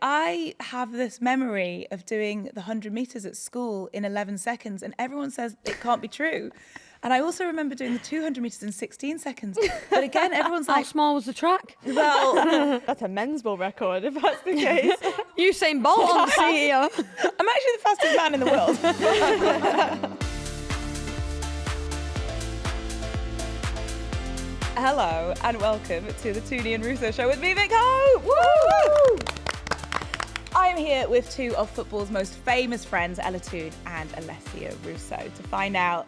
I have this memory of doing the 100 metres at school in 11 seconds, and everyone says it can't be true. And I also remember doing the 200 metres in 16 seconds. But again, everyone's How like... small was the track? Well... That's a men's world record, if that's the case. Usain Bolt on the seat here. I'm actually the fastest man in the world. Hello and welcome to the Tooney Russo Show with me, Vick. Woo! I'm here with two of football's most famous friends, Ella Toone and Alessia Russo, to find out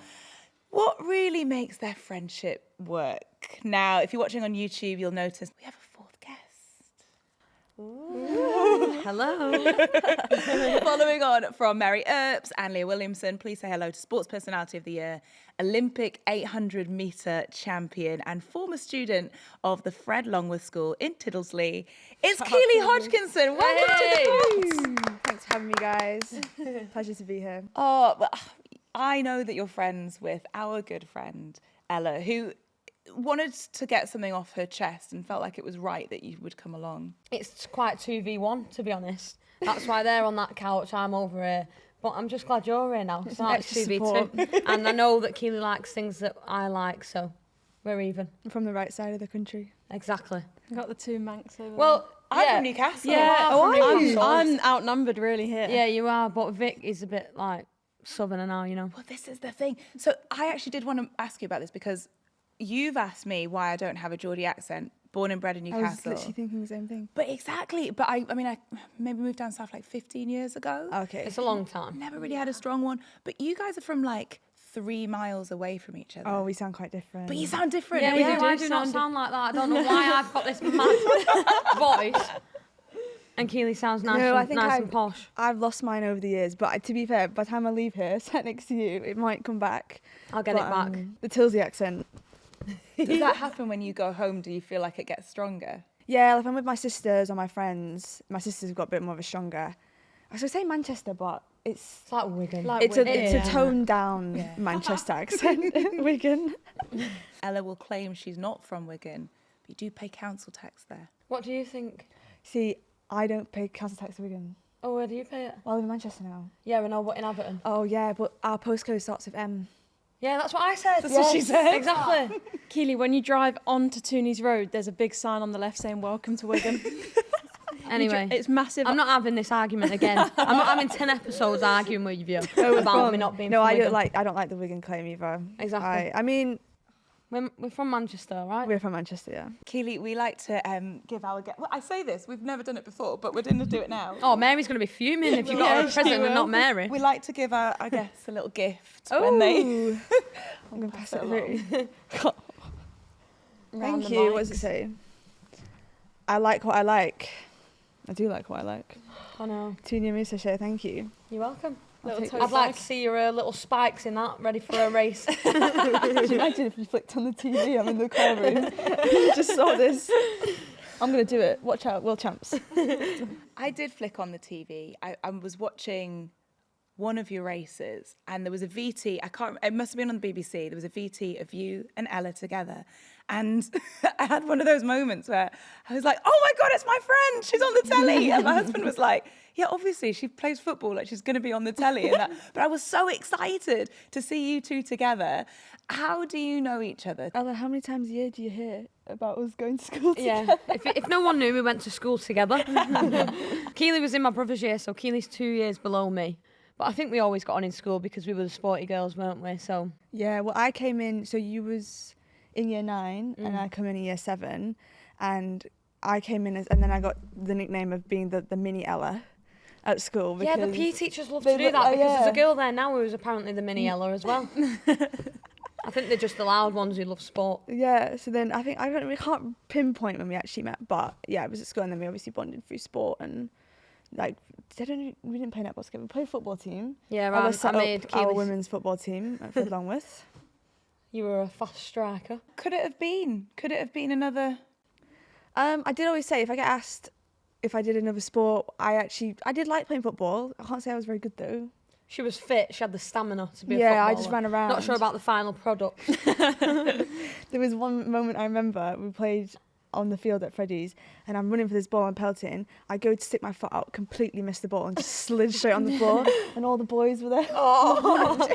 what really makes their friendship work. Now, if you're watching on YouTube, you'll notice we have a fourth guest. Ooh. Hello. Following on from Mary Earps and Leah Williamson, please say hello to Sports Personality of the Year, Olympic 800 metre champion and former student of the Fred Longworth School in Tiddesley. It's Keely Hodgkinson. Welcome to the pod. Thanks for having me, guys. Pleasure to be here. Oh, but I know that you're friends with our good friend, Ella, who wanted to get something off her chest and felt like it was right that you would come along. It's quite 2v1, to be honest. That's why they're on that couch, I'm over here. But I'm just glad you're here now. It's like extra 2v2. And I know that Keely likes things that I like, so we're even. I'm from the right side of the country. Exactly. Got the two Manx over Well, I'm from Newcastle. Yeah, I'm outnumbered really here. Yeah, you are, but Vick is a bit like southerner now, you know. Well, this is the thing. So I actually did want to ask you about this because you've asked me why I don't have a Geordie accent, born and bred in Newcastle. I was literally thinking the same thing. But exactly. But I mean, I maybe moved down south like 15 years ago. Okay. It's a long time. Never really had a strong one. But you guys are from like 3 miles away from each other. Oh, we sound quite different. But you sound different. Yeah, We we do. I do not sound like that. I don't know why I've got this mad voice. And Keely sounds nice, No, I and, think nice and posh. I've lost mine over the years, but to be fair, by the time I leave here, sat next to you, it might come back. I'll get it back. The Tilsey accent. Does that happen when you go home? Do you feel like it gets stronger? Yeah, like if I'm with my sisters or my friends, my sisters have got a bit more of a stronger. I was going to say Manchester, but it's like Wigan. it's a toned down Manchester accent. Wigan. Ella will claim she's not from Wigan, but you do pay council tax there. What do you think? See, I don't pay council tax in Wigan. Oh, where do you pay it? Well, I live in Manchester now. Yeah, I know, what, in Everton? Oh, yeah, but our postcode starts with M. Yeah, that's what I said. That's what she said. Exactly. Keely, when you drive onto Tooney's Road, there's a big sign on the left saying "Welcome to Wigan." Anyway, It's massive. I'm not having this argument again. I'm not having 10 episodes arguing with you about me not being No, from I Wigan. don't like the Wigan claim either. Exactly. I mean, We're from Manchester, right? we're from Manchester, yeah. Keely, we like to give our guests... Well, I say this, we've never done it before, but we're going to do it now. Oh, Mary's going to be fuming if you got her a present and not Mary. We like to give our guests a little gift when they... I'm going to pass it it through. Round Thank the you. mic. What does it say? I like what I like. I do like what I like. I know. Tooney Russo Show, thank you. You're welcome. Little tote I'd like bag. to see your little spikes in that, ready for a race. Could you imagine if you flicked on the TV? I'm in the car room. You just saw this. I'm going to do it. Watch out, world champs. I did flick on the TV. I was watching one of your races and there was a VT, it must have been on the BBC, there was a VT of you and Ella together. And I had one of those moments where I was like, oh my God, it's my friend, she's on the telly. And my husband was like, yeah, obviously she plays football, like she's going to be on the telly. And that. But I was so excited to see you two together. How do you know each other? Ella, how many times a year do you hear about us going to school together? Yeah, if no one knew, we went to school together. Keely was in my brother's year, so Keely's 2 years below me. But I think we always got on in school because we were the sporty girls, weren't we? So Yeah, well, I came in, so you was in year 9 and I come in year 7. And I came in and then I got the nickname of being the mini Ella at school. yeah, the PE teachers love to do that because there's a girl there now who's apparently the mini Ella as well. I think they're just the loud ones who love sport. Yeah, so then we can't pinpoint when we actually met, but yeah, it was at school and then we obviously bonded through sport and like, we didn't play netball together, we played football team. Yeah, I made our Keely's. women's football team at Fred Longworth. You were a fast striker. Could it have been? Could it have been another? I did always say if I get asked if I did another sport, I did like playing football. I can't say I was very good though. She was fit, she had the stamina to be a Yeah, footballer. I just ran around. Not sure about the final product. There was one moment I remember, we played on the field at Freddie's, and I'm running for this ball and pelting. I go to stick my foot out, completely miss the ball, and just slid straight on the floor. And all the boys were there. Oh,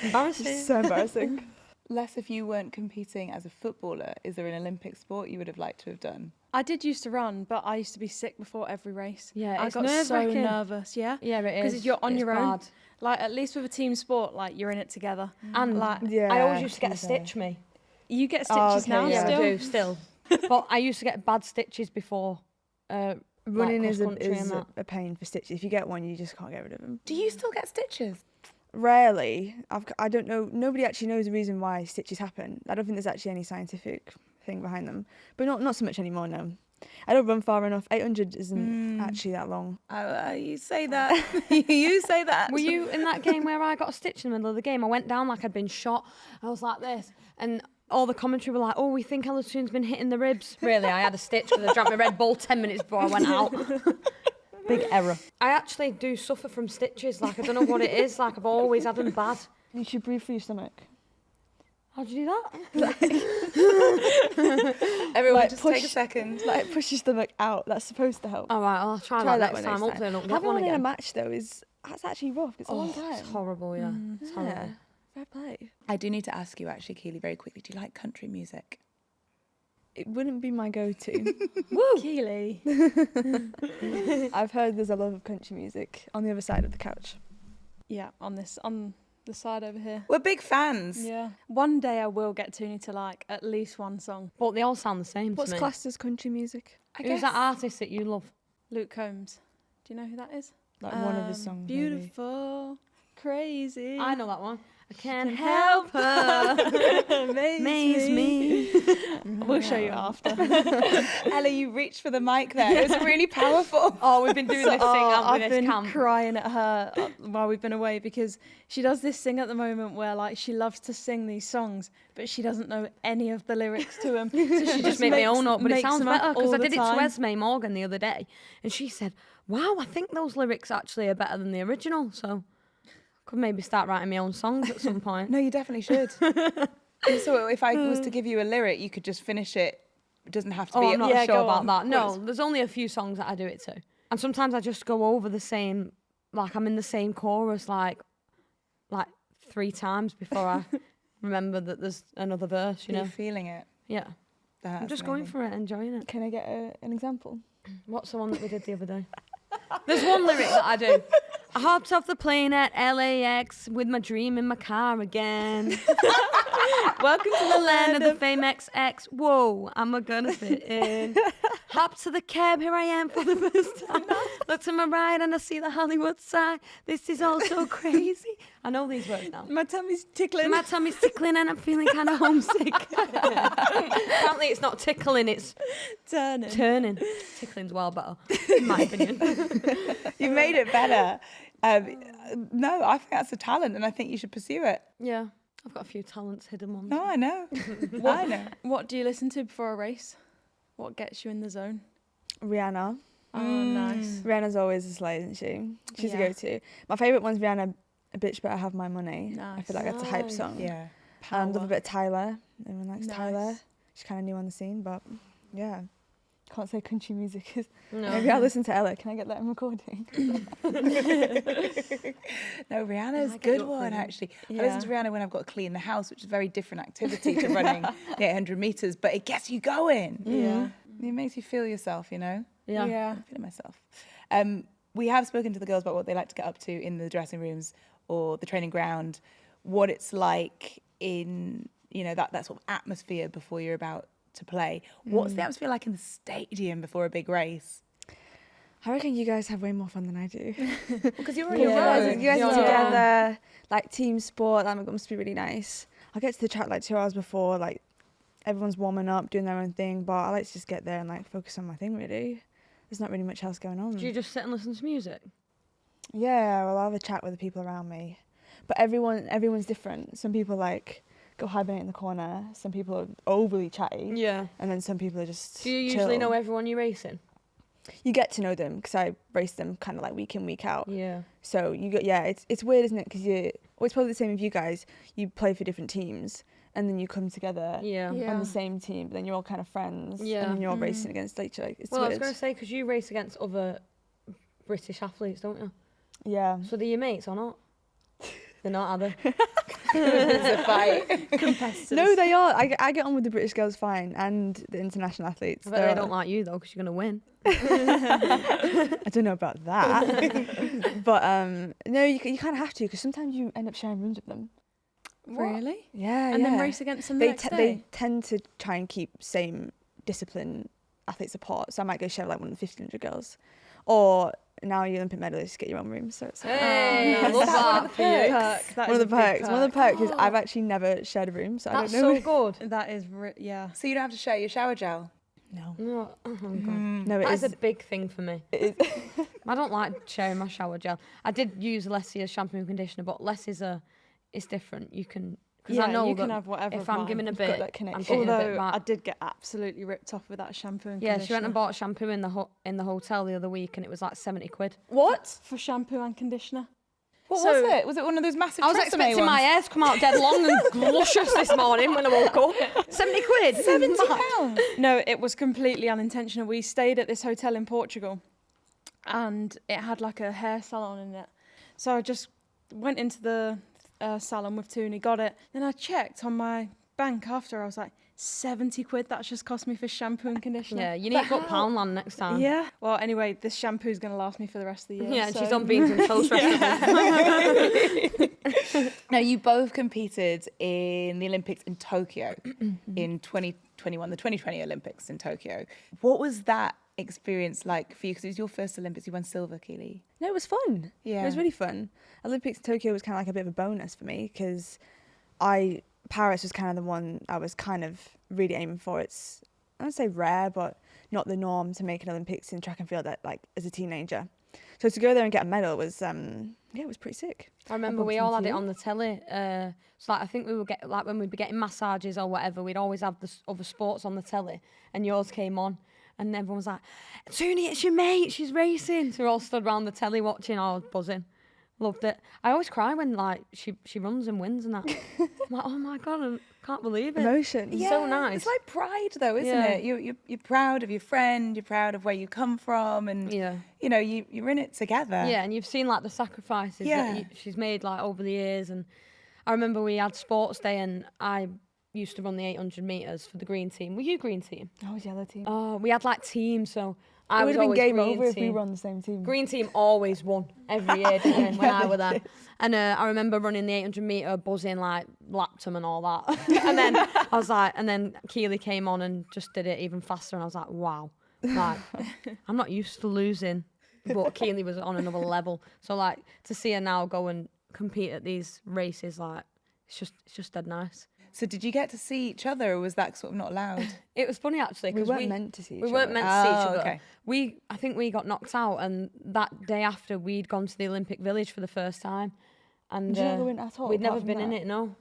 Embarrassing. So embarrassing. Les, if you weren't competing as a footballer, is there an Olympic sport you would have liked to have done? I did used to run, but I used to be sick before every race. Yeah, I it's got so nerve-wracking. nervous. Yeah, Yeah, it is. because you're on It's your own. bad. Like at least with a team sport, like you're in it together. And Like Yeah. I always used to get a okay. stitch me. you get Oh, stitches okay, now yeah. still. I do still. But I used to get bad stitches before. Running is, cross-country and that. a pain for stitches. If you get one, you just can't get rid of them. Do you still get stitches? Rarely. I don't know. Nobody actually knows the reason why stitches happen. I don't think there's actually any scientific thing behind them. But not so much anymore, no. I don't run far enough. 800 isn't actually that long. You say that. You say that. Were you in that game where I got a stitch in the middle of the game? I went down like I'd been shot. I was like this. And all the commentary were like, oh, we think Ella Toone's been hitting the ribs. Really, I had a stitch because I drank my Red Bull 10 minutes before I went out. Big error. I actually do suffer from stitches. Like, I don't know what it is. Like, I've always had them bad. You should breathe through your stomach. How'd you do that? Everyone, Like, just push- take a second. Like, push your stomach out. That's supposed to help. All right, I'll try Try that that next one time. next Hopefully I don't get Having one one in a again. match, though, that's actually rough. It's a long time. It's horrible, yeah. It's Yeah. horrible. Fair play. I do need to ask you, actually, Keely, very quickly. Do you like country music? It wouldn't be my go-to. Woo! Keely. I've heard there's a lot of country music on the other side of the couch. Yeah, on the side over here. We're big fans. Yeah. One day I will get Tooney to like at least one song. But they all sound the same What's to me. classed as country music? Who's that artist that you love? Luke Combs. Do you know who that is? Like one of his songs, maybe. Beautiful, crazy. I know that one. I can't help help her. Amaze me. We'll show you after. Ella, you reached for the mic there. It was really powerful. Oh, we've been doing this thing, haven't we, I've this been camp? crying at her while we've been away because she does this thing at the moment where like she loves to sing these songs, but she doesn't know any of the lyrics to them. So she Just make my own up, but it makes sounds them up better because all I the did it to time. Esme Morgan the other day, and she said, "Wow, I think those lyrics actually are better than the original." So, could maybe start writing my own songs at some point. No, you definitely should. So if I was to give you a lyric, you could just finish it. It doesn't have to be. Oh, I'm not Yeah, sure go about on. that. No, Well, there's only a few songs that I do it to, and sometimes I just go over the same, like I'm in the same chorus like 3 times before I remember that there's another verse. You know? You're feeling it. Yeah. That's I'm just going amazing. for it, enjoying it. Can I get an example? What's the one that we did the other day? There's one lyric that I do. I hopped off the plane at LAX with my dream in my car again. Welcome to the land of the fame XX. Whoa, am I gonna fit in? Hop to the cab, here I am for the first time. Look to my right and I see the Hollywood sign. This is all so crazy. I know these words now. My tummy's tickling. My tummy's tickling and I'm feeling kind of homesick. Apparently it's not tickling, it's turning. turning. Tickling's well better, in my opinion. You made it better. No, I think that's a talent, and I think you should pursue it. Yeah, I've got a few talents, hidden ones. No, I know. I know. What do you listen to before a race? What gets you in the zone? Rihanna. Oh, nice. Rihanna's always a slay, isn't she? She's Yeah. a go-to. My favourite one's Rihanna, A Bitch Better Have My Money. I Nice. feel like that's a hype Nice. song. Yeah. I love a bit of Tyler. Everyone likes Nice. Tyler. She's kind of new on the scene, but yeah. Can't say country music is. No. Maybe I'll listen to Ella. Can I get that in recording? No, Rihanna's I a get good your one, feeling. actually. I Yeah. listen to Rihanna when I've got to clean the house, which is a very different activity to running the 800 metres, but it gets you going. Yeah. It makes you feel yourself, you know? Yeah. Yeah. I'm feeling myself. We have spoken to the girls about what they like to get up to in the dressing rooms or the training ground, what it's like in, that sort of atmosphere before you're about to play. What's the atmosphere like in the stadium before a big race? I reckon you guys have way more fun than I do. Because you're on You your guys, own. you guys You're are on your own. together, like team sport. That must be really nice. I get to the track like 2 hours before, like everyone's warming up, doing their own thing. But I like to just get there and like focus on my thing. Really, there's not really much else going on. Do you just sit and listen to music? Yeah, well, I'll have a chat with the people around me. But everyone's different. Some people like go hibernate in the corner. Some people are overly chatty. Yeah. And then some people are just Do you usually chill. know everyone you're racing? You get to know them because I race them kind of like week in, week out. Yeah. So you get, it's weird, isn't it? Because it's probably the same with you guys. You play for different teams and then you come together Yeah. on the same team, but then you're all kind of friends, Yeah. and then you're all racing against each other. It's Well, I was weird. going to say, because you race against other British athletes, don't you? Yeah. So they're your mates or not? They're not, are they? There's a fight. Competitors. No, they are. I get on with the British girls fine, and the international athletes. I bet they don't like you, though, because you're going to win. I don't know about that. But no, you kind of have to, because sometimes you end up sharing rooms with them. Really? Yeah, And then race against them the next day? They tend to try and keep same discipline athletes apart. So I might go share like one of the 1500 girls. Or now you're Olympic medalists, get your own room. So it's Hey, Oh, I nice. love That's one of that the for you. perks. That one is of the a big perks. One of the perks is Oh. I've actually never shared a room, so That's I don't know. so good. That is, yeah. So you don't have to share your shower gel? No, No, oh my God. no, it That's is. a big thing for me. It is. I don't like sharing my shower gel. I did use Alessia's shampoo and conditioner, but Alessia's it's different. You can, because I know you can that have whatever. if of I'm mine. giving a You've got bit, that I'm connection. getting a bit Although back. I did get absolutely ripped off with that shampoo and Yeah, conditioner. she went and bought shampoo in the hotel the other week, and it was like 70 quid. What? for shampoo and conditioner. What So- was it? Was it one of those massive I was Tresemme expecting ones? my hair to come out dead long and luscious this morning when I woke up. 70 quid. £70. No, it was completely unintentional. We stayed at this hotel in Portugal, and it had like a hair salon in it. So I just went into the salon with Tooney, got it. Then I checked on my bank after. I was like, 70 quid. That's just cost me for shampoo and conditioner. Yeah, you need to go to Poundland next time. Yeah. Well, anyway, this shampoo's going to last me for the rest of the year. Yeah, and so. she's on beans and toast recipes. Now, you both competed in the Olympics in Tokyo in 2021, the 2020 Olympics in Tokyo. What was that experience like for you? Because it was your first Olympics. You won silver, Keely. No, it was fun. Yeah. It was really fun. Olympics in Tokyo was kind of like a bit of a bonus for me, because Paris was kind of the one I was kind of really aiming for. It's, I wouldn't say rare, but not the norm to make an Olympics in track and field as a teenager. So to go there and get a medal was, it was pretty sick. I remember bumped we all had into it you. on the telly. So like, I think we would get, like when we'd be getting massages or whatever, we'd always have the other sports on the telly, and yours came on. And everyone was like, Tooney, it's your mate, she's racing. So we're all stood around the telly watching, all buzzing. Loved it. I always cry when like she runs and wins and that. I'm like, oh my God, I can't believe it. Emotion. Yeah. So nice. It's like pride, though, isn't Yeah. it? You're proud of your friend. You're proud of where you come from, and Yeah. you know you're in it together. Yeah, and you've seen like the sacrifices Yeah. that she's made like over the years. And I remember we had sports day, and I used to run the 800 meters for the green team. Were you green team? I was yellow team. Oh, we had like teams, so I It was would have been always game green over if we team. were on the same team. Green team always won every year, didn't they, when I were there. And I remember running the 800 metre, buzzing, like, lapped them and all that. And then I was like, and then Keely came on and just did it even faster. And I was like, wow. Like, I'm not used to losing. But Keely was on another level. So, like, to see her now go and compete at these races, like, it's just dead nice. So did you get to see each other, or was that sort of not allowed? It was funny, actually. We 'cause weren't meant to see each We other. weren't meant to see each Oh, other. okay. I think we got knocked out, and that day after, we'd gone to the Olympic Village for the first time. And Did you not go in at all? we'd never apart from been in that? it, no.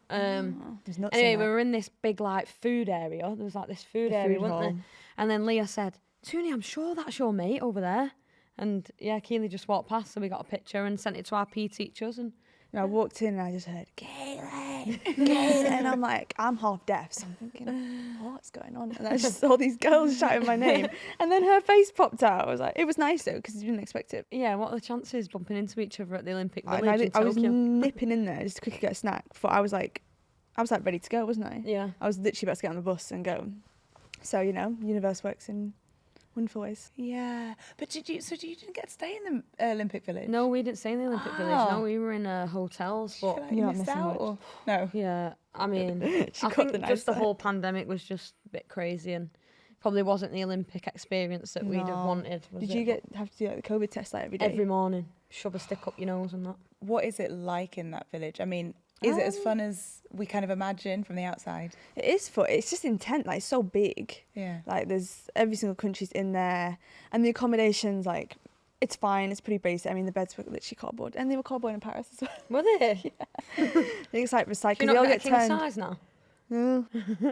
There's nuts Anyway, in we that. were in this big, like, food area. There was, like, this food The area, food wasn't there? hall. And then Leah said, Tooney, I'm sure that's your mate over there. And, yeah, Keely just walked past, so we got a picture and sent it to our PE teachers. And You know, I walked in and I just heard, Keely, Keely. And I'm like, I'm half deaf, so I'm thinking, what's going on? And I just saw these girls shouting my name. And then her face popped out. I was like, it was nice though, because you didn't expect it. yeah, what are the chances bumping into each other at the Olympic And Village in I was Tokyo? nipping in there just to quickly get a snack. But I was like ready to go, wasn't I? Yeah. I was literally about to get on the bus and go. So, you know, universe works in wonderful ways. Yeah, but you didn't get to stay in the Olympic Village? No, we didn't stay in the Olympic Village. Ah. No, we were in hotels. Do you But feel like You're you not missed missing out, much. or no? yeah, I mean, She I got think the nice just the side. whole pandemic was just a bit crazy, and probably wasn't the Olympic experience that we'd have No. wanted. Was Did it? you have to do like the COVID test like every day? Every morning, shove a stick up your nose and that? What is it like in that village? I mean, is it as fun as we kind of imagine from the outside? It is fun. It's just intense. Like, it's so big. Yeah. Like, there's every single country's in there, and the accommodations, like, it's fine. It's pretty basic. I mean, the beds were literally cardboard, and they were cardboard in Paris as well. Were they? I think it's like recycled. Do you They not all get get a king turned. size now? No.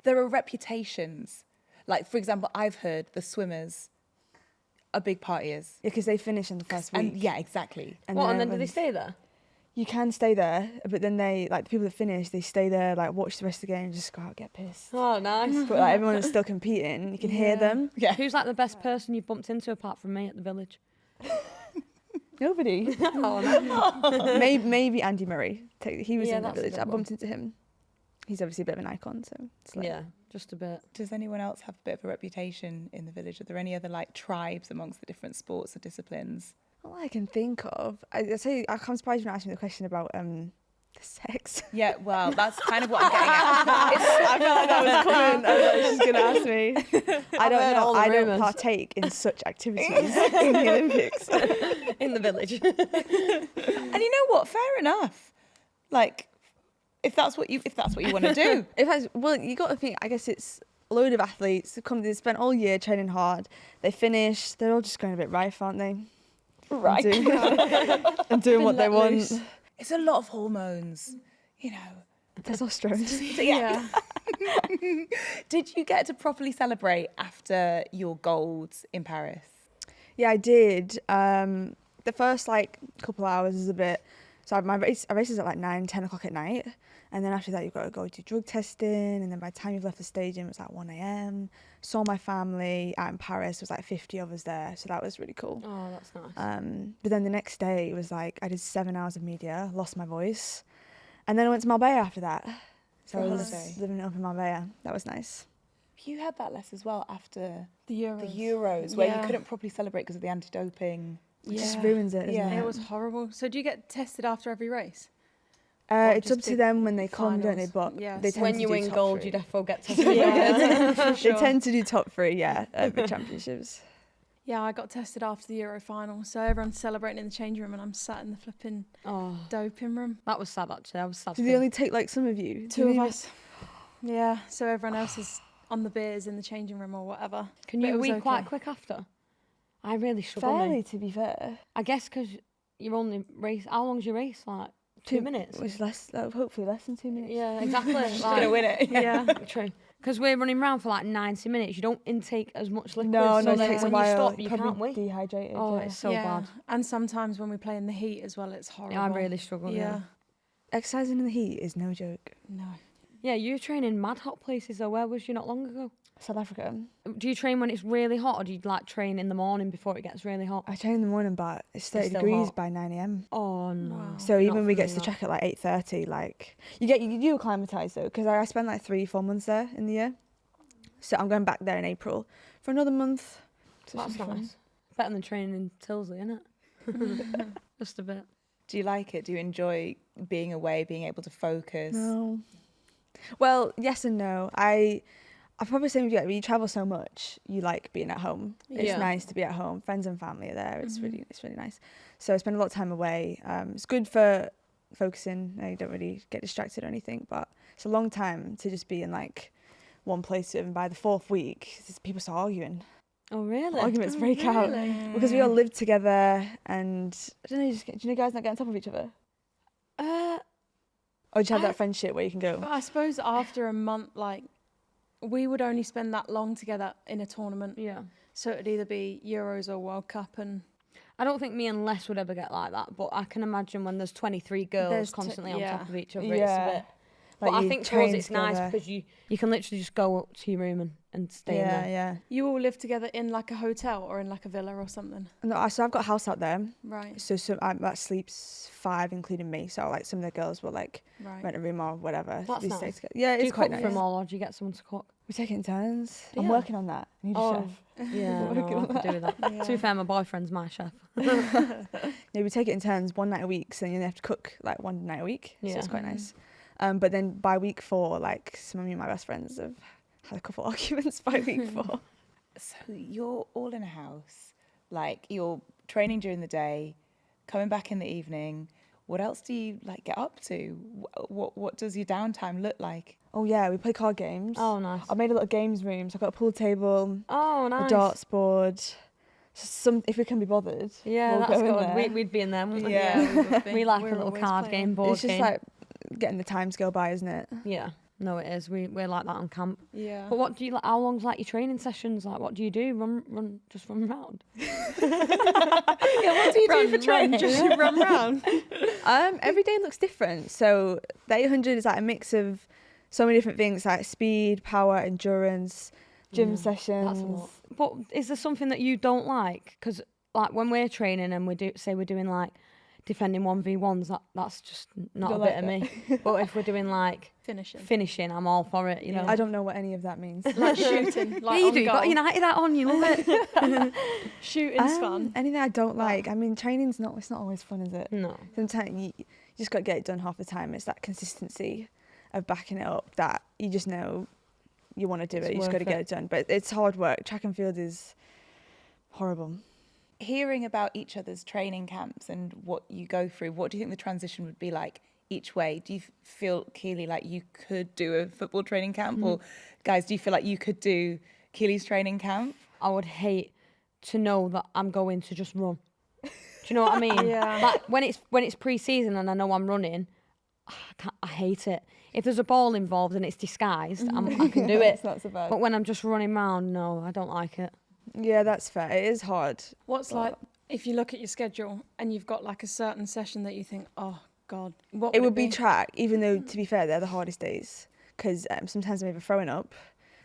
There are reputations. Like, for example, I've heard the swimmers are big partiers. Yeah, because they finish in the first week. And yeah, exactly. What, and then do they everyone's- stay there? you can stay there, but then they, like, the people that finish, they stay there, like, watch the rest of the game and just go out and get pissed. Oh, nice. But, like, everyone that's still competing, you can hear them. Yeah. Who's like the best person you've bumped into apart from me at the village? Nobody. Oh, no. maybe Andy Murray. He was Yeah, in the that's a village. good I one. bumped into him. He's obviously a bit of an icon, so it's like, Yeah, just a bit. Does anyone else have a bit of a reputation in the village? Are there any other like tribes amongst the different sports or disciplines? all I can think of. I tell you, I'm surprised you didn't ask me the question about the sex. Yeah, well, that's kind of what I'm getting at. I felt like that was coming. I was like, she's going to ask me. I don't heard know. all the I don't rumours. partake in such activities in the Olympics. In the village. And you know what? Fair enough. Like, if that's what you want to do. Well, you got to think, I guess it's a load of athletes who they spent all year training hard. They finish, they're all just going a bit rife, aren't they? Right. And doing what they want. loose. It's a lot of hormones, you know. Testosterone. Yeah. Did you get to properly celebrate after your gold in Paris? Yeah, I did. The first like couple hours is a bit. So my race is at like 9, 10 o'clock at night, and then after that you've got to go do drug testing, and then by the time you've left the stadium it's like 1 a.m. Saw my family out in Paris. There was like 50 of us there, so that was really cool. Oh, that's nice. But then the next day it was like I did 7 hours of media, lost my voice, and then I went to Marbella after that. So I was Holiday. living up in Marbella. That was nice. You had that less as well after The Euros. the Euros, where you Yeah. couldn't properly celebrate because of the anti-doping. It just Yeah. ruins it, doesn't Yeah. it? It was horrible. So do you get tested after every race? It's just up to big them when they come, don't they? finals. But Yeah, they so tend When to you do win top gold, three. you definitely get tested. Yeah, for They sure. tend to do top 3, yeah, at the championships. Yeah, I got tested after the Euro final, so everyone's celebrating in the changing room, and I'm sat in the flipping Oh, doping room. that was sad actually. I was sad. Do for they him. only take like some of you? Two of us. Yeah, so everyone else is on the beers in the changing room or whatever. Can But you it was wee quite okay. quick after? I really struggle. Fairly, me. to be fair. I guess because you're only race. How long's your race? Like 2 minutes. Which less, hopefully less than 2 minutes. Yeah, exactly. She's gonna win it. Yeah, true. Because we're running around for like 90 minutes. You don't intake as much liquid. No, so it then takes a when while. you stop, you Probably can't wait. dehydrated. Oh, yeah. it's so yeah. bad. And sometimes when we play in the heat as well, it's horrible. Yeah, I really struggle. Yeah. Exercising in the heat is no joke. No. Yeah, you're training mad hot places though. Where was you not long ago? South Africa. Do you train when it's really hot, or do you like train in the morning before it gets really hot? I train in the morning, but it's 30 still degrees hot. by 9 a.m. Oh no. Wow. So Not even when we for get me, to the that. track at like 8:30, like you do acclimatise though, because I spent like 3-4 months there in the year. So I'm going back there in April for another month. So it That's should be fun. nice. Better than training in Tilsley, isn't it? Just a bit. Do you like it? Do you enjoy being away, being able to focus? No. Well, yes and no. I probably say with you, like, when you travel so much, you like being at home. It's Yeah. nice to be at home. Friends and family are there. It's really nice. So I spend a lot of time away. It's good for focusing. You don't really get distracted or anything, but it's a long time to just be in like one place. And by the 4th week, people start arguing. Oh really? Arguments break out because we all live together, and I don't know. Do you know guys not get on top of each other? Or do you have that friendship where you can But go? I suppose after a month, like, we would only spend that long together in a tournament. Yeah. So it'd either be Euros or World Cup, and I don't think me and Les would ever get like that, but I can imagine when there's 23 girls There's constantly yeah. on top of each other, it's a Yeah. bit. But I you think for train us it's nice together. because you can literally just go up to your room and stay in there. Yeah. you all live together in like a hotel or in like a villa or something. No, so I've got a house out there. Right, So that sleeps 5, including me. So like some of the girls will like right. rent a room or whatever. That's We stay nice. together. Yeah, Do you it's quite cook nice. for them all, or do you get someone to cook? We take it in turns. Do I'm you? working on that. I need a Oh, chef. yeah, We're no, working I on could do with that. Yeah. To be fair, my boyfriend's my chef. No, we take it in turns, one night a week. So you only have to cook like one night a week. So Yeah. it's quite nice. But then by week 4, like some of me and my best friends have had a couple arguments by week 4. So you're all in a house, like you're training during the day, coming back in the evening. What else do you like get up to? What does your downtime look like? Oh yeah, we play card games. Oh, nice. I made a little games room. So I've got a pool table, Oh, a nice. darts board. So if we can be bothered, Yeah, we'll that's go in good. there. We'd be in there, wouldn't we? Yeah. we would be. We like We're a little always card playing. game, board It's just game. like getting the time to go by, isn't it? Yeah, No, it is. We're like that on camp. Yeah. But what do you like? How long's like your training sessions? Like, what do you do? Just run around. Yeah, what do you do for training? Just run round. Every day looks different. So the 800 is like a mix of so many different things, like speed, power, endurance, gym sessions. That's a lot. But is there something that you don't like? Because like when we're training and we're doing like defending 1v1s, that's just not a Don't bit like of me. But if we're doing like finishing, I'm all for it, you know. I don't know what any of that means. Like shooting. Like Yeah, you on do. You got goal. United hat on, you love it. Shooting's fun. Anything I don't like. I mean, training's it's not always fun, is it? No. Sometimes you just got to get it done half the time. It's that consistency of backing it up that you just know you want to do it. You just got to get it done. But it's hard work. Track and field is horrible. Hearing about each other's training camps and what you go through, what do you think the transition would be like each way? Do you feel, Keely, like you could do a football training camp? Or guys, do you feel like you could do Keely's training camp? I would hate to know that I'm going to just run. Do you know what I mean? Yeah. Like when it's pre-season and I know I'm running, I hate it. If there's a ball involved and it's disguised, I can do it. It's not so bad. But when I'm just running around, no, I don't like it. Yeah, that's fair. It is hard. What's like if you look at your schedule and you've got like a certain session that you think, oh God, what It would be track, even though, to be fair, they're the hardest days. Because sometimes I'm even throwing up.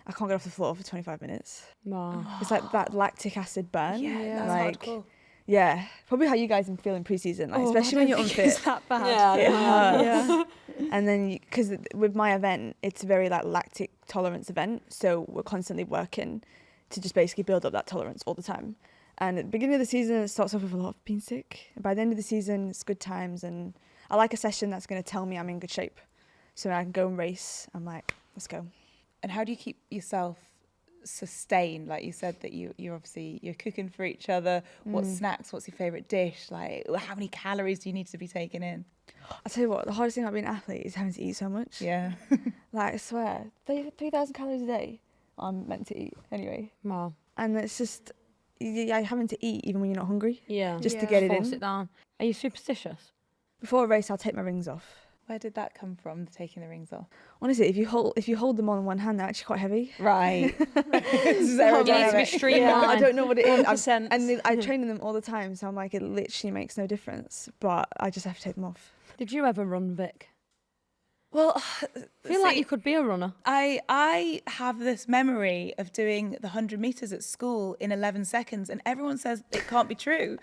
I can't get off the floor for 25 minutes. No. It's like that lactic acid burn. Yeah, that's like, hardcore. Yeah, probably how you guys feel in pre-season, like, especially when you're unfit. It's that bad. It hurts. Yeah. And then, because with my event, it's a very like lactic tolerance event, so we're constantly working to just basically build up that tolerance all the time. And at the beginning of the season, it starts off with a lot of being sick. And by the end of the season, it's good times, and I like a session that's going to tell me I'm in good shape, so when I can go and race, I'm like, let's go. And how do you keep yourself sustained? Like you said that you're cooking for each other. What snacks? What's your favourite dish? Like how many calories do you need to be taking in? I'll tell you what, the hardest thing about being an athlete is having to eat so much. Yeah. Like, I swear, 3,000 calories a day I'm meant to eat anyway. Wow. And it's just, yeah, having to eat even when you're not hungry, Yeah. just to Yeah. get it Force in. it down. Are you superstitious? Before a race, I'll take my rings off. Where did that come from, taking the rings off? Honestly, if you hold them on one hand, they're actually quite heavy. Right. You need to be streamlined. I don't know what it is. 100%. I train in them all the time, so I'm like, it literally makes no difference. But I just have to take them off. Did you ever run, Vick? Well, I feel like you could be a runner. I have this memory of doing the 100 metres at school in 11 seconds, and everyone says it can't be true.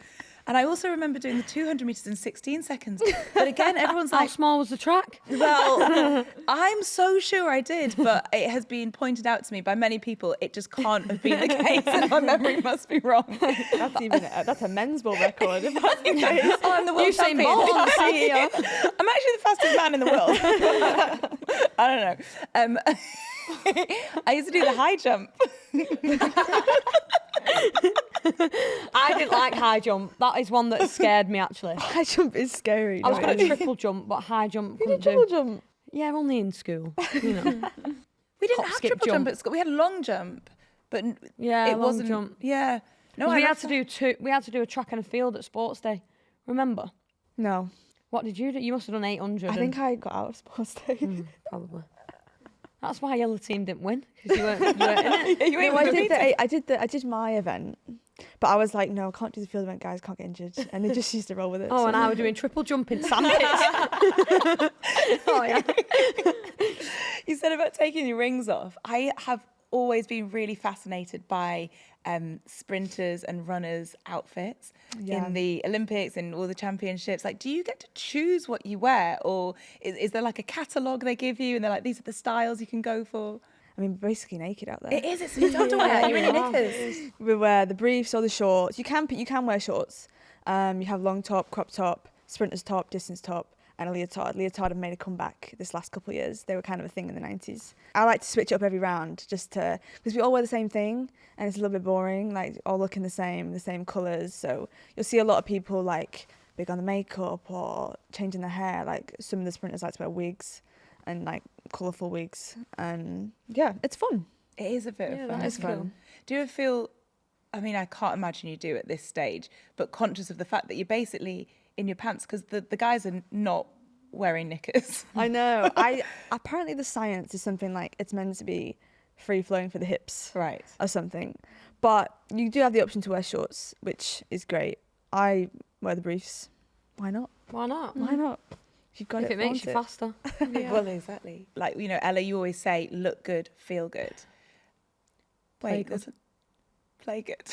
And I also remember doing the 200 metres in 16 seconds. But again, everyone's How like, small was the track? well, I'm so sure I did, but it has been pointed out to me by many people it just can't have been the case, and my memory must be wrong. That's a men's ball record. If that's the case. Oh, I'm the world Usain champion. Bolt on the CEO. I'm actually the fastest man in the world. I don't know. I used to do the high jump. I didn't like high jump. That is one that scared me, actually. High jump is scary. I was no, going it to is. triple jump, but high jump You couldn't did triple do. jump. Yeah, only in school, you know. We didn't Hop, have skip, triple jump jump. at school. We had long jump, but Yeah, it long wasn't. jump. Yeah. No, we I had love to that. do two. We had to do a track and a field at Sports Day. Remember? No, What did you do? You must have done 800. I think I got out of sports day. Probably. That's why your team didn't win, because you weren't in it. You ain't No, with I did my event, but I was like, no, I can't do the field event, guys. Can't get injured, and they just used to roll with it. Oh, so- and I were doing triple jump in sandpits. Oh, yeah. You said about taking your rings off. I have always been really fascinated by sprinters and runners' outfits Yeah. in the Olympics and all the championships. Like, do you get to choose what you wear, or is there like a catalogue they give you and they're like, these are the styles you can go for? I mean, basically naked out there. It is. It's your underwear. You're in your knickers. We wear the briefs or the shorts. You can wear shorts. You have long top, crop top, sprinter's top, distance top, and a leotard. Leotard have made a comeback this last couple of years. They were kind of a thing in the 90s. I like to switch it up every round because we all wear the same thing and it's a little bit boring, like all looking the same colours. So you'll see a lot of people like big on the makeup or changing their hair. Like some of the sprinters like to wear wigs and like colourful wigs. And yeah, it's fun. It is a bit of fun. It's fun. Do you ever feel, I mean, I can't imagine you do at this stage, but conscious of the fact that you're basically in your pants, because the guys are not wearing knickers. I know. Apparently the science is something like it's meant to be free flowing for the hips, Right. or something. But you do have the option to wear shorts, which is great. I wear the briefs. Why not? Why not? Why not? If you've got If it makes you faster. Well, exactly. Like, Ella, you always say, look good, feel good. Wait, play good.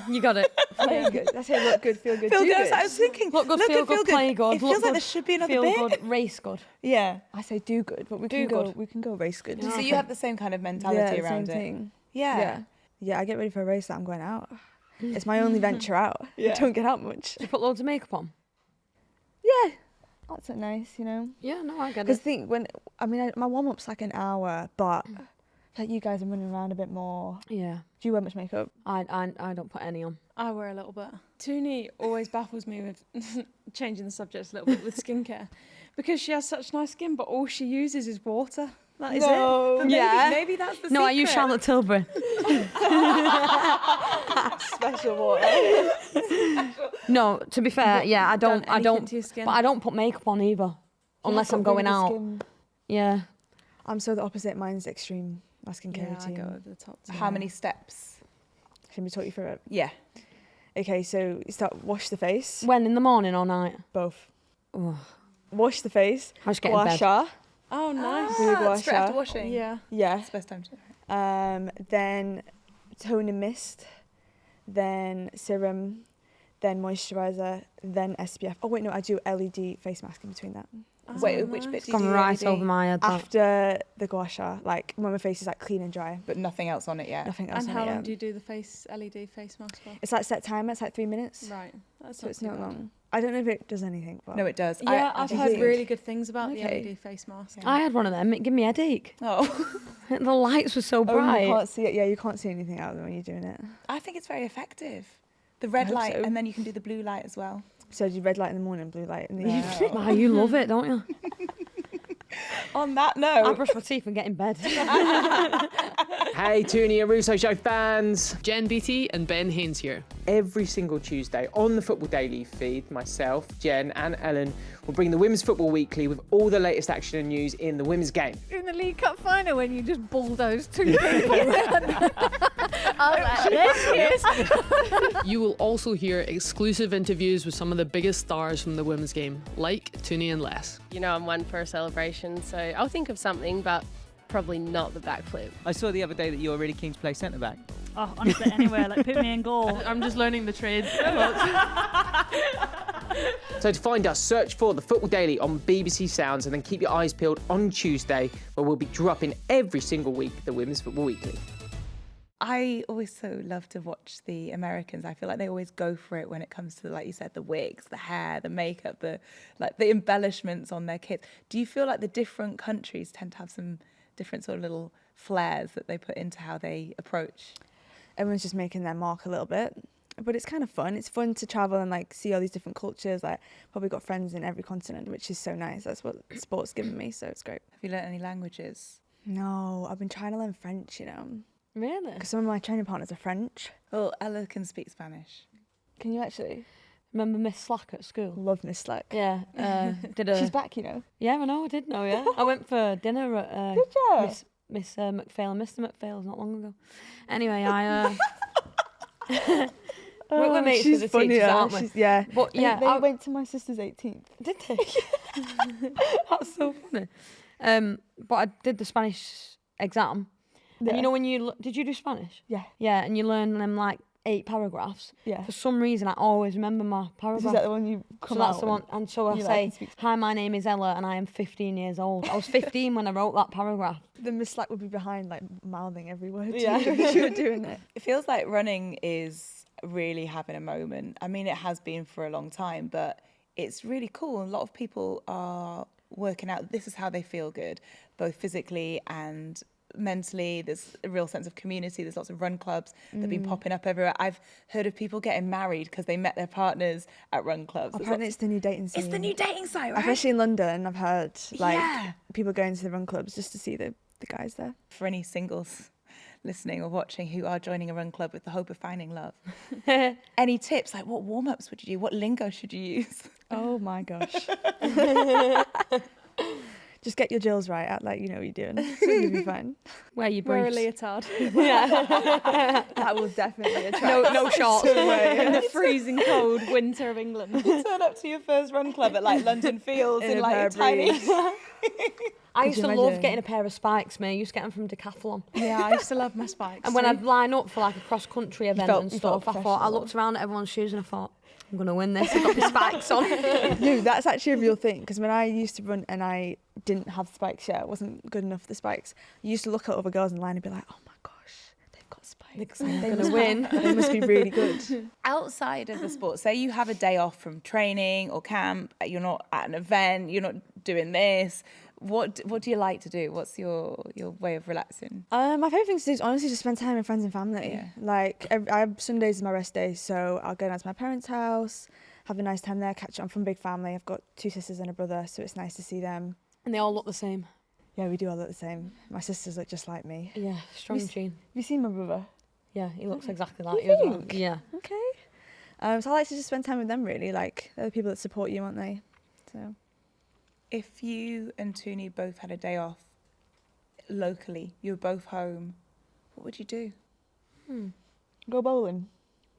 You got it. Play good. That's it. Look good, feel good, Feel do good. good. I was thinking, Look good, look feel good, good, play good. It feels like there should be another feel bit. good, race good. Yeah. I say do good, but we Do can go. good. We can go race good. Yeah. So you have the same kind of Yeah, mentality the around same it. thing. Yeah. Yeah. I get ready for a race that I'm going out. It's my only venture out. Yeah. I don't get out much. Do you put loads of makeup on? Yeah, that's so nice, Yeah, no, I get Because it. my warm up's like an hour, but like you guys are running around a bit more. Yeah, Do you wear much makeup? I don't put any on. I wear a little bit. Tooney always baffles me with changing the subject a little bit with skincare, because she has such nice skin, but all she uses is water. That is it. But Yeah. Maybe that's the No, I secret. use Charlotte Tilbury. Special water. No, to be fair, yeah, I don't, To your skin. but I don't put makeup on either, unless I'm going out. Yeah, I'm so the opposite. Mine's extreme. My skincare yeah, I routine. go over the top. How many steps? Should we talk you through it? Yeah. Okay, so you start wash the face. when in the morning or night. Both. Oh, Wash the face. I just get in bed. Guasha. Oh, nice. Do the Straight after guasha. washing. Yeah. Yeah. It's the best time to. Then tone and mist. Then serum. Then moisturizer. Then SPF. Oh wait, no, I do LED face mask in between that. Wait, which bit It's do you gone do right LED? over my head. that. After the guasha, like when my face is like clean and dry. But nothing else on it yet. Nothing else And on how it long yet. do you do the LED face mask for? It's like set timer. It's like 3 minutes. Right. That's So it's too not bad. long. I don't know if it does anything, but No, it does. Yeah, I I've think heard it- really good things about Okay. the LED face mask. Yeah. I had one of them. It gave me a headache. Oh, The lights were so oh, bright. you can't see it. Yeah, you can't see anything out of them when you're doing it. I think it's very effective. The red hope light, so. and then you can do the blue light as well. So do you red light in the morning, blue light in the No. evening? Wow, you love it, don't you? On that I note, brush my teeth and get in bed. Hey, Tooney Russo Show fans! Jen Beatty and Ben Haynes here. Every single Tuesday on the Football Daily feed, myself, Jen, and Ellen will bring the Women's Football Weekly with all the latest action and news in the women's game. In the League Cup final when you just bulldozed two people. I was like, this is You will also hear exclusive interviews with some of the biggest stars from the women's game, like Tooney and Les. You know, I'm one for a celebration, so I'll think of something, but probably not the backflip. I saw the other day that you were really keen to play centre back. Oh, honestly, anywhere, like put me in goal. I'm just learning the trade. So to find us, search for the Football Daily on BBC Sounds and then keep your eyes peeled on Tuesday, where we'll be dropping every single week the Women's Football Weekly. I always so love to watch the Americans. I feel like they always go for it when it comes to, like you said, the wigs, the hair, the makeup, the embellishments on their kids. Do you feel like the different countries tend to have some different sort of little flares that they put into how they approach? Everyone's just making their mark a little bit. But it's kind of fun. It's fun to travel and like see all these different cultures. Like probably got friends in every continent, which is so nice. That's what sport's given me, so it's great. Have you learnt any languages? No, I've been trying to learn French, Really? because some of my training partners are French. Well, Ella can speak Spanish. Can you actually? Remember Miss Slack at school? Love Miss Slack. Yeah. Did a. She's back, Yeah, I know. I did know. Yeah. I went for dinner at Did you? Miss McPhail and Mr. McPhail's not long ago. Anyway, I. We're mates she's with the teachers, funnier. aren't we? Yeah. But yeah, they I went to my sister's 18th. did they? That's so funny. But I did the Spanish exam. And Yeah. you know when did you do Spanish? Yeah. Yeah, and you learn them like 8 paragraphs. Yeah. For some reason, I always remember my Is paragraph. that the one you So come that's out the one. And so I you, like, say, can speak hi, my name is Ella and I am 15 years old. I was 15 when I wrote that paragraph. The Miss Slack would be behind, like mouthing every word. Yeah. to you as you were doing it. It feels like running is really having a moment. I mean, it has been for a long time, but it's really cool. A lot of people are working out this is how they feel good, both physically and mentally. There's a real sense of community. There's lots of run clubs that have been popping up everywhere. I've heard of people getting married because they met their partners at run clubs. There's Apparently, lots- it's the new dating scene. it's the new dating site, right? Especially in London, I've heard like Yeah. people going to the run clubs just to see the guys there. For any singles listening or watching who are joining a run club with the hope of finding love, any tips? Like, what warm-ups would you do? What lingo should you use? Oh my gosh. Just get your gills right, act like you know what you're doing. You'll be fine. Wear your Wear a briefs. leotard. That will definitely attract. No shorts. In the freezing cold winter of England. Turn up to your first run club at like London Fields In in a like pair a of tiny. briefs. I used you to love imagine? getting a pair of spikes, mate. I used to get them from Decathlon. Yeah, I used to love my spikes. And when too. I'd line up for like a cross-country event felt- and you felt stuff, I professional. looked around at everyone's shoes and I thought, I'm going to win this. I've got my spikes on. No, that's actually a real thing. Because when I used to run and I didn't have spikes yet, I wasn't good enough for the spikes. I used to look at other girls in line and be like, oh my gosh, they've got spikes. I'm They going must to win. They must be really good. Outside of the sport, say you have a day off from training or camp, you're not at an event, you're not doing this. What do you like to do? What's your way of relaxing? My favourite thing to do is honestly just spend time with friends and family. Yeah. Like, I have Sundays is my rest day, so I'll go down to my parents' house, have a nice time there, catch up. I'm from a big family. I've got 2 sisters and a brother, so it's nice to see them. And they all look the same. Yeah, we do all look the same. My sisters look just like me. Yeah, strong gene. Have you seen my brother? Yeah, he looks exactly like You you as well. think? Yeah. Okay. So I like to just spend time with them, really. Like, they're the people that support you, aren't they? So. If you and Tooney both had a day off locally, you were both home, what would you do? Go bowling.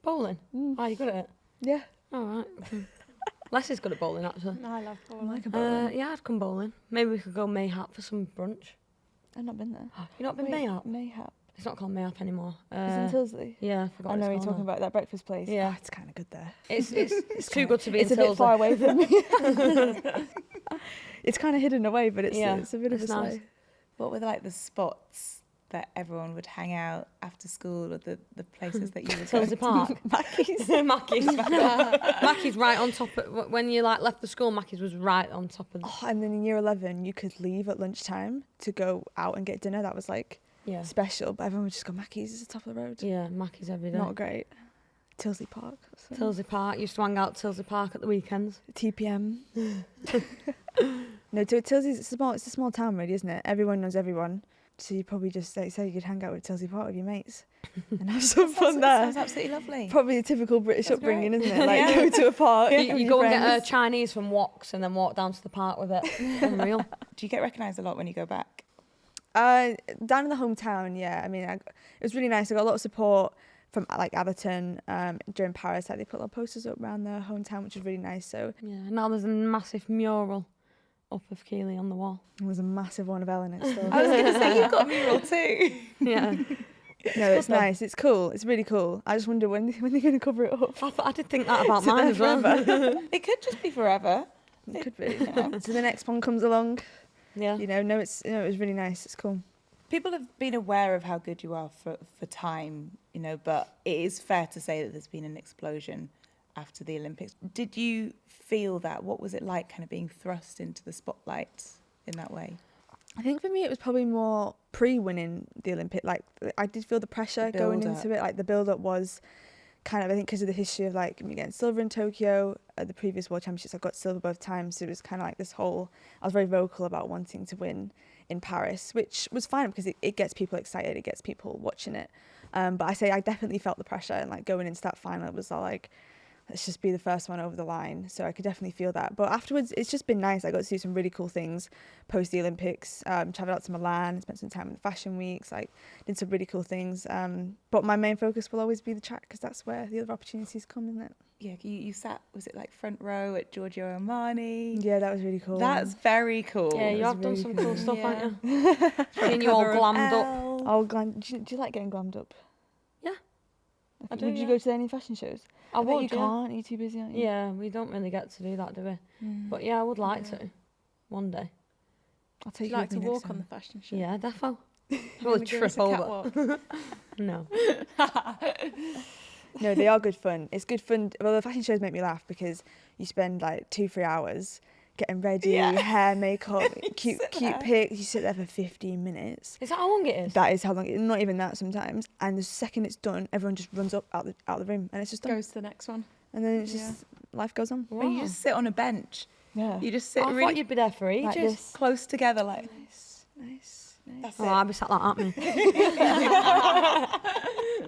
Bowling? Oh, you good at it? Yeah. All right. Leslie's good at bowling, actually. I love I bowling. like a bowling. Yeah, I'd come bowling. Maybe we could go Mayhap for some brunch. I've not been there. You not been Mayhap? Mayhap. It's not called Mayhap anymore. It's in Tilsley. Yeah, I forgot I know what what you're it's talking called about, that breakfast place. Yeah. Oh, it's kind of good there. now. It's too good to be It's in a bit Tilsley. far away from me. It's kind of hidden away, but it's Yeah, a bit of a it's nice. slide. What were like the spots that everyone would hang out after school, or the places that you would go? Tilsley Park. Mackey's. Mackey's right on top of, when you like left the school, Mackey's was right on top of Oh, and then in year 11, you could leave at lunchtime to go out and get dinner. That was like yeah. special, but everyone would just go, Mackey's is the top of the road. Yeah, Mackey's every day. Not great. Tilsley Park. So. Tilsley Park. Used to hang out at Tilsley Park at the weekends. TPM. No, Tilsley's it's a small town, really, isn't it? Everyone knows everyone. So you probably just, like say, you could hang out with Tilsley Park with your mates and have some fun there. Sounds absolutely lovely. Probably a typical British That's upbringing, great. isn't it? Like go to a park. You, with you your go and get friends. a Chinese from Woks and then walk down to the park with it. Unreal. Do you get recognised a lot when you go back? Down in the hometown, yeah. I mean, it was really nice. I got a lot of support from like Atherton during Paris. Like they put a lot of posters up around their hometown, which was really nice. So Yeah. Now there's a massive mural up of Keely on the wall. there was a massive one of Ella next door. I was going to say, you've got a mural too. Yeah. No, it's nice. It's cool. It's really cool. I just wonder when they're going to cover it up. I did think that about mine as well. It could just be forever. It could be. So the next one comes along. Yeah. You know, no, it was really nice. It's cool. People have been aware of how good you are for time, you know, but it is fair to say that there's been an explosion after the Olympics. Did you feel that? What was it like kind of being thrust into the spotlight in that way? I think for me it was probably more pre-winning the Olympic. Like I did feel the pressure going into it. Like the build-up was kind of, I think, because of the history of like me getting silver in Tokyo at the previous World Championships. I got silver both times, so it was kind of like this whole. I was very vocal about wanting to win in Paris, which was fine because it gets people excited, it gets people watching it. But I definitely felt the pressure, and like going into that final, it was all like, let's just be the first one over the line. So I could definitely feel that. But afterwards, it's just been nice. I got to do some really cool things post the Olympics. Travelled out to Milan, spent some time in the fashion weeks, like did some really cool things. But my main focus will always be the track because that's where the other opportunities come, isn't it? Yeah, you sat, was it like front row at Giorgio Armani? Yeah, that was really cool. That's very cool. Yeah, you was have done really some cool. cool stuff, Yeah. haven't you? Seeing you all Cover of glammed up. Elle. Oh, do you like getting glammed up? Yeah, I do, Would you yeah. go to any fashion shows? I bet would, you yeah. can't. You're too busy, aren't you? Yeah, we don't really get to do that, do we? But yeah, I would like to. One day. I'll Do take you like to with me next walk on the time. fashion show? Yeah, defo. You Will wanna give us trip a over. catwalk? No. No, they are good fun. It's good fun. Well, the fashion shows make me laugh because you spend like 2-3 hours getting ready, hair, makeup, cute pics. You sit there for 15 minutes. Is that how long it is? That is how long. Not even that sometimes. And the second it's done, everyone just runs up out the room, and it's just done. Goes to the next one. And then it's just life goes on. Or you just sit on a bench. Yeah. You just sit I thought really you'd be there for ages. Like this. close together, like Nice. that's Oh, it. I'd be sat like that, me.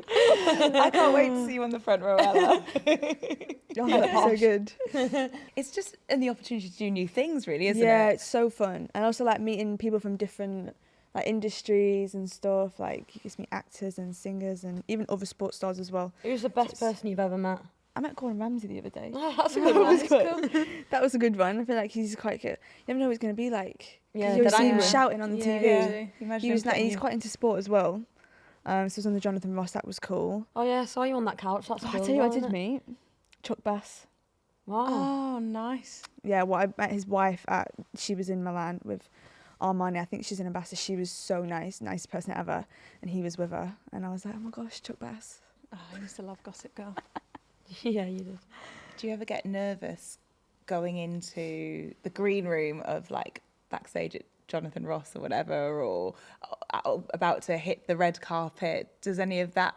I can't wait to see you on the front row, Ella. Oh, that's so good. It's just the opportunity to do new things, really, isn't Yeah, it? it's so fun. And also like meeting people from different like industries and stuff. Like you get to meet actors and singers and even other sports stars as well. Who's the best person you've ever met? I met Gordon Ramsay the other day. Oh, that's a That good one. was good. That was a good one. I feel like he's quite good. You never know what he's going to be like. Yeah, you always see him angry. shouting on the TV. Yeah. Imagine He was him like, putting he's you- quite into sport as well. So I was on the Jonathan Ross. That was cool. Oh yeah, I saw you on that couch. That's Oh, cool. I tell you, I wasn't did it? meet Chuck Bass. Wow. Oh, nice. Yeah, well, I met his wife at. She was in Milan with Armani. I think she's an ambassador. She was so nice, nicest person ever, and he was with her. And I was like, oh my gosh, Chuck Bass. Oh, I used to love Gossip Girl. Yeah, you did. Do you ever get nervous going into the green room of like backstage at Jonathan Ross or whatever, or about to hit the red carpet? Does any of that?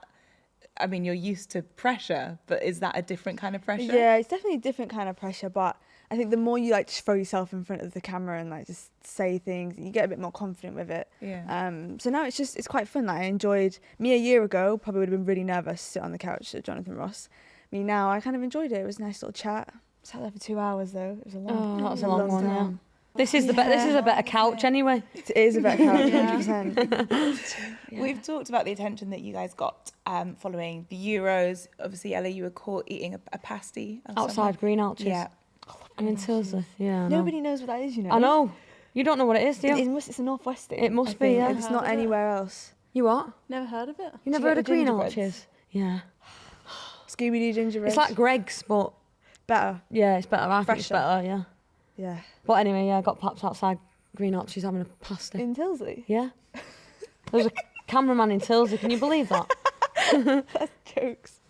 I mean, you're used to pressure, but is that a different kind of pressure? Yeah, it's definitely a different kind of pressure, but I think the more you like just throw yourself in front of the camera and like just say things, you get a bit more confident with it. Yeah. So now it's quite fun. Like I enjoyed me a year ago, probably would have been really nervous to sit on the couch at Jonathan Ross. Me now, I kind of enjoyed it. It was a nice little chat. Sat there for 2 hours though. It was a long. Oh, that was a long one. Yeah. time. This is this is a better couch anyway. It is a better couch, 100%. We've talked about the attention that you guys got following the Euros. Obviously, Ella, you were caught eating a pasty of some Outside kind. Green Arches. Yeah. I'm in Tilsley. Yeah. I know. Nobody knows what that is, you know. I know. You don't know what it is, do you? It's a northwest thing. It must I be, think. yeah. It's not anywhere else. You what? Never heard of it. You never get heard of the Green gingerbreads? Arches? Yeah. Scooby-Doo gingerbread. It's like Greg's, but better. yeah, it's better. I think it's Fresher. better, yeah. Yeah. But anyway, yeah, I got popped outside Green Arches having a pasty. In Tilsley. Yeah. There was a cameraman in Tilsley. Can you believe that? That's jokes.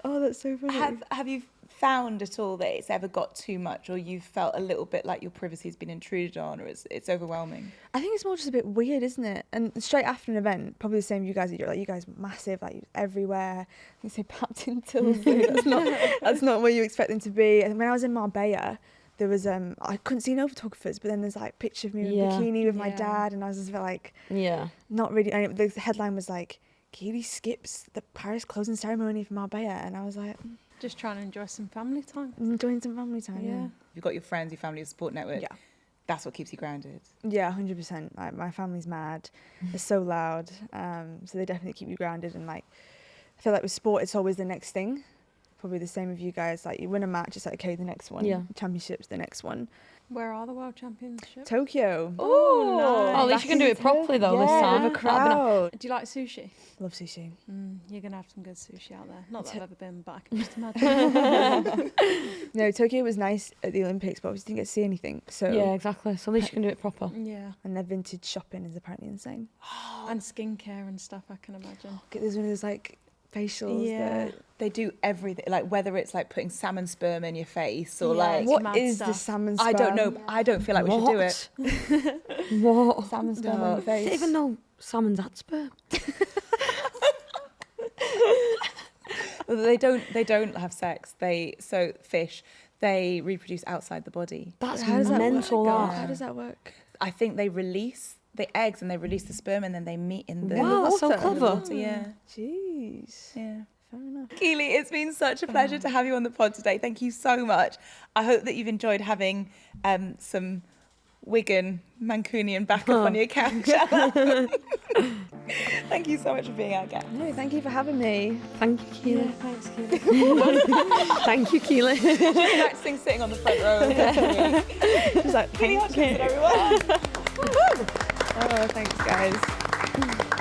Oh, that's so funny. Have you found at all that it's ever got too much, or you've felt a little bit like your privacy has been intruded on, or it's overwhelming? I think it's more just a bit weird, isn't it? And straight after an event, probably the same you guys. You're like, you guys were massive, like everywhere. You say papped in Tilsley. That's not where you expect them to be. And when I was in Marbella, there was I couldn't see no photographers, but then there's like a picture of me in a bikini with my dad, and I was just like, Yeah. not really. And the headline was like, Keely skips the Paris closing ceremony for Marbella, and I was like, Just trying to enjoy some family time. enjoying some family time. Yeah. You've got your friends, your family, your support network. Yeah. That's what keeps you grounded. Yeah, 100%. Like, my family's mad. They're so loud. So they definitely keep you grounded. And like, I feel like with sport, it's always the next thing. Probably the same with you guys. Like, you win a match, it's like, okay, the next one. Yeah. Championships, the next one. Where are the World Championships? Tokyo. Oh, nice. Oh, at least you can do it properly though this time. With a That'd be crowd. Do you like sushi? Love sushi. You're going to have some good sushi out there. Not that I've ever been, but I can just imagine. No, Tokyo was nice at the Olympics, but obviously didn't get to see anything. So Yeah, exactly. So at least you can do it proper. Yeah. And their vintage shopping is apparently insane. And skincare and stuff, I can imagine. There's one of those like facials. Yeah. that- They do everything, like whether it's like putting salmon sperm in your face or Yeah. like What mad is the stuff. salmon I don't sperm? know. But I don't feel like we should do it. What? Salmon sperm No. on your I face. didn't even know salmon's had sperm. They don't have sex. Fish, they reproduce outside the body. That's How does that mental. work? That. How does that work? I think they release the eggs and they release the sperm and then they meet in the Wow, that's so water. in the clever. water, yeah. Jeez. Yeah. Fair enough. Keely, it's been such a pleasure to have you on the pod today. Thank you so much. I hope that you've enjoyed having some Wigan Mancunian backup on your couch. Thank you so much for being our guest. No, thank you for having me. Thank you, Keely. Yeah, thanks, Keely. Thank you, Keely. Practicing sitting on the front row. Just like, Keely Hodgkinson, everyone. oh, thanks, guys.